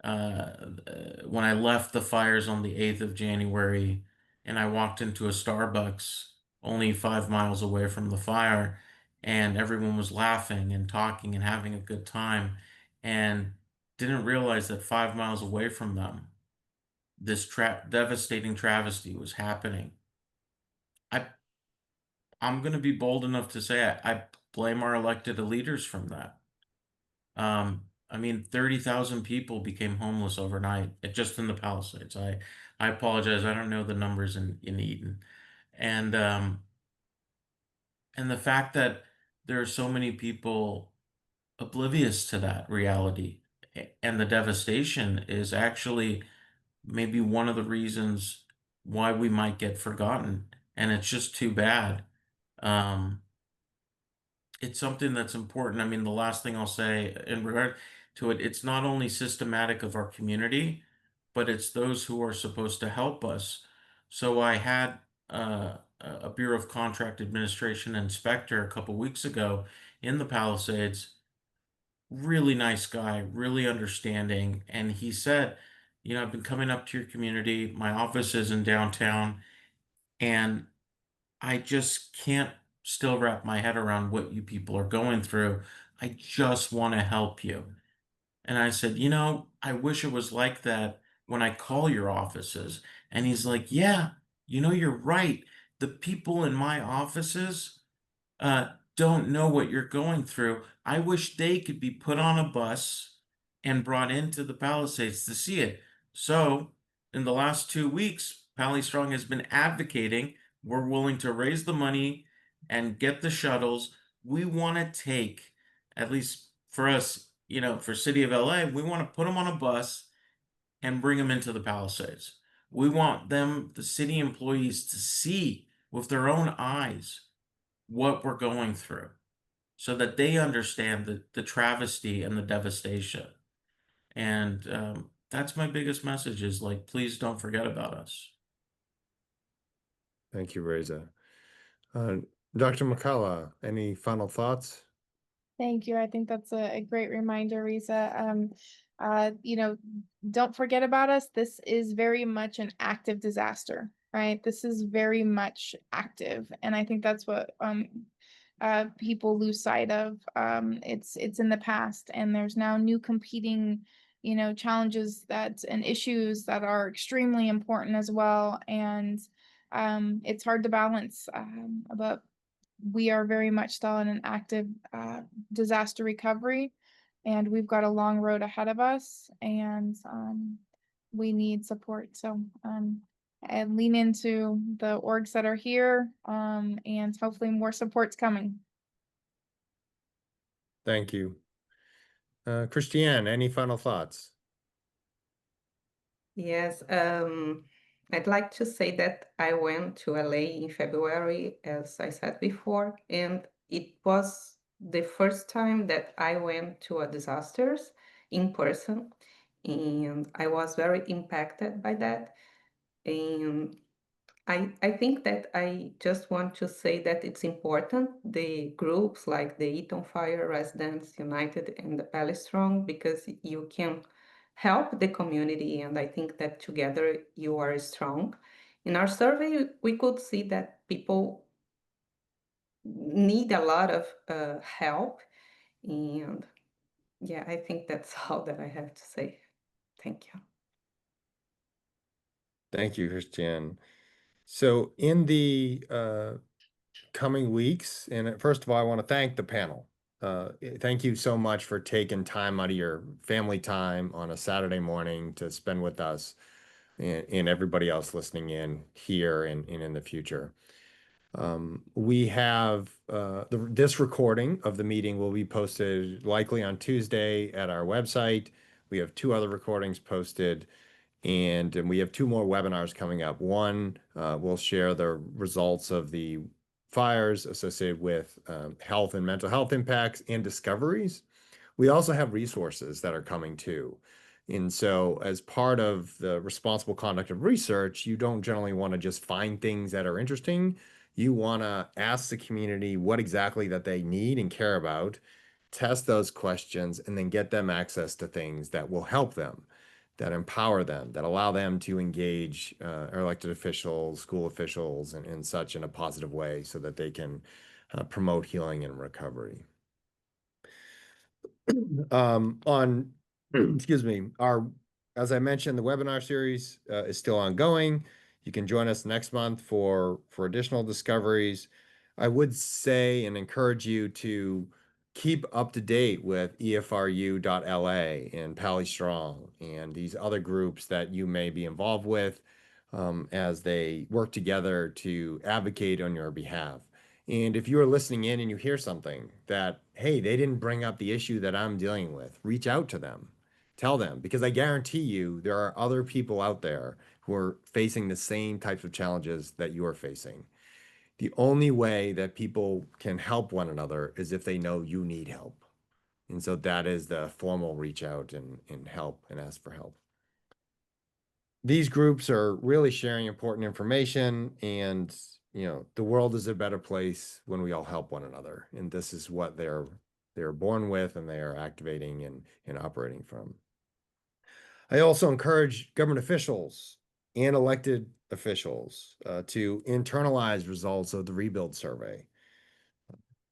when I left the fires on the 8th of January and I walked into a Starbucks only 5 miles away from the fire, and everyone was laughing and talking and having a good time, and didn't realize that 5 miles away from them, this devastating travesty was happening. I I'm going to be bold enough to say I blame our elected leaders from that. I mean, 30,000 people became homeless overnight, just in the Palisades. I apologize. I don't know the numbers in Eden. And and the fact that there are so many people oblivious to that reality and the devastation is actually maybe one of the reasons why we might get forgotten. And it's just too bad. Um, it's something that's important. I mean, the last thing I'll say in regard to it, it's not only systematic of our community, but it's those who are supposed to help us. So I had a Bureau of Contract Administration inspector a couple weeks ago in the Palisades. Really nice guy, really understanding. And he said, I've been coming up to your community. My office is in downtown, and I just can't still wrap my head around what you people are going through. I just want to help you. And I said, I wish it was like that when I call your offices. And he's like, yeah, you're right. The people in my offices uh, don't know what you're going through. I wish they could be put on a bus and brought into the Palisades to see it. So, in the last 2 weeks, Pally Strong has been advocating. We're willing to raise the money and get the shuttles. We want to take, at least for us, for City of LA, we want to put them on a bus and bring them into the Palisades. We want them, the city employees, to see with their own eyes what we're going through so that they understand the travesty and the devastation. And that's my biggest message is like, please don't forget about us. Thank you, Reza. Dr. McCullough, any final thoughts? Thank you. I think that's a great reminder, Risa. You know, don't forget about us. This is very much an active disaster, right? This is very much active. And I think that's what people lose sight of. It's in the past, and there's now new competing, challenges and issues that are extremely important as well. And it's hard to balance. But we are very much still in an active disaster recovery, and we've got a long road ahead of us, and we need support. So and lean into the orgs that are here, and hopefully more support's coming. Thank you. Christiane, any final thoughts? Yes, I'd like to say that I went to LA in February, as I said before, and it was the first time that I went to a disasters in person, and I was very impacted by that. And I think that I just want to say that it's important, the groups like the Eaton Fire, Residents United, and the Palestron, because you can help the community, and I think that together you are strong. In our survey, we could see that people need a lot of help, and yeah, I think that's all that I have to say. Thank you. Thank you, Christiane. So in the coming weeks, and first of all, I want to thank the panel. Thank you so much for taking time out of your family time on a Saturday morning to spend with us and everybody else listening in here and in the future. We have this recording of the meeting will be posted likely on Tuesday at our website. We have 2 other recordings posted, and we have 2 more webinars coming up. One, we'll share the results of the fires associated with health and mental health impacts and discoveries. We also have resources that are coming too. And so, as part of the responsible conduct of research, you don't generally want to just find things that are interesting. You want to ask the community what exactly that they need and care about, test those questions, and then get them access to things that will help them, that empower them, that allow them to engage our elected officials, school officials, and such in a positive way so that they can promote healing and recovery. On, excuse me, as I mentioned, the webinar series is still ongoing. You can join us next month for additional discoveries. I would say and encourage you to keep up to date with EFRU.LA and Pally Strong and these other groups that you may be involved with as they work together to advocate on your behalf. And if you are listening in and you hear something that, hey, they didn't bring up the issue that I'm dealing with, reach out to them, tell them, because I guarantee you there are other people out there who are facing the same types of challenges that you are facing. The only way that people can help one another is if they know you need help. And so that is the formal reach out and help and ask for help. These groups are really sharing important information, and the world is a better place when we all help one another, and this is what they're born with and they are activating and operating from. I also encourage government officials and elected officials to internalize results of the rebuild survey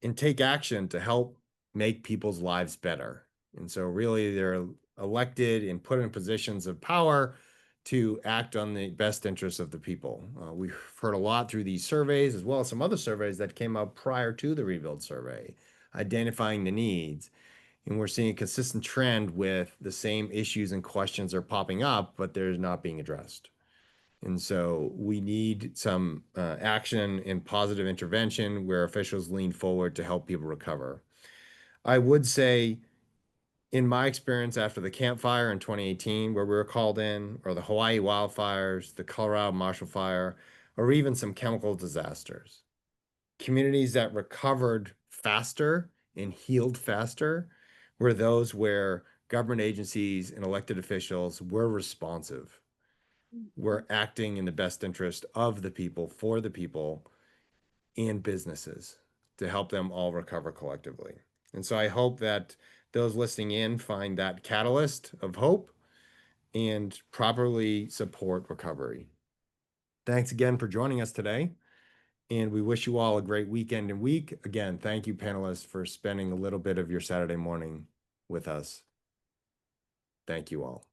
and take action to help make people's lives better. And so really they're elected and put in positions of power to act on the best interests of the people. We've heard a lot through these surveys, as well as some other surveys that came out prior to the rebuild survey, identifying the needs. And we're seeing a consistent trend with the same issues and questions are popping up, but they're not being addressed. And so we need some action and positive intervention where officials lean forward to help people recover. I would say, in my experience after the Camp Fire in 2018, where we were called in, or the Hawaii wildfires, the Colorado Marshall Fire, or even some chemical disasters, communities that recovered faster and healed faster were those where government agencies and elected officials were responsive. We're acting in the best interest of the people, for the people, and businesses to help them all recover collectively. And so I hope that those listening in find that catalyst of hope and properly support recovery. Thanks again for joining us today. And we wish you all a great weekend and week. Again, thank you, panelists, for spending a little bit of your Saturday morning with us. Thank you all.